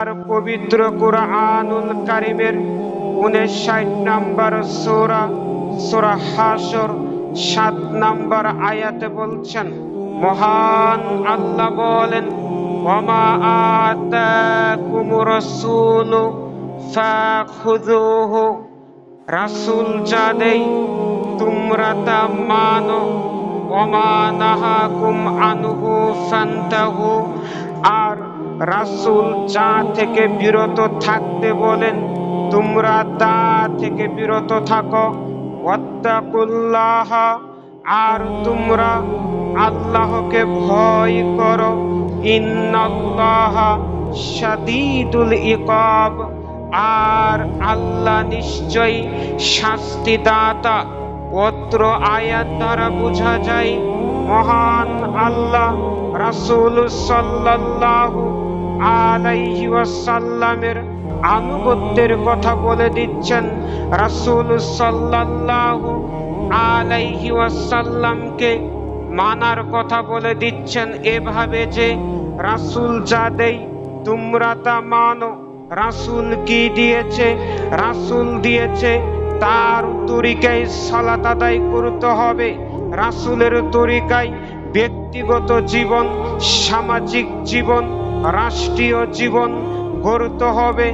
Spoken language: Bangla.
আর পবিত্র কুরআনুল কারীমের 59 নম্বর সূরা সূরা হাশর 7 নম্বর আয়াতে বলছেন, মহান আল্লাহ বলেন, ওয়ামা আতাকুমুর রাসূলু ফাখুযুহু, রাসূল যা দেয় তোমরা তা মানো, ওয়ামা নাহাকুম আনহু ফান্তাহু, আর রাসূল যা থেকে বিরত থাকতে বলেন তোমরা তা থেকে বিরত থাকো। ওয়াত্তাকুল্লাহ, আর তোমরা আল্লাহকে ভয় করো। ইন্নাল্লাহা শাদীদুল ইকাব, আর আল্লাহ নিশ্চয়ই শাস্তিদাতা। অত্র আয়াত দ্বারা বোঝা যায় মহান আল্লাহ রাসূল সাল্লাল্লাহু আলাইহি ওয়াসাল্লামের আনুগত্যের কথা বলে দিচ্ছেন। রাসূল সাল্লাল্লাহু আলাইহি ওয়াসাল্লামকে মানার কথা বলে দিচ্ছেন এভাবে যে রাসূল যা দেয় তোমরা তা মানো। রাসূল কি দিয়েছে? রাসূল দিয়েছে তার তরিকায় সালাত আদায় করতে হবে। রাসূলের তরিকায় ব্যক্তিগত জীবন, সামাজিক জীবন, রাষ্ট্রীয় জীবন গড়তে হবে।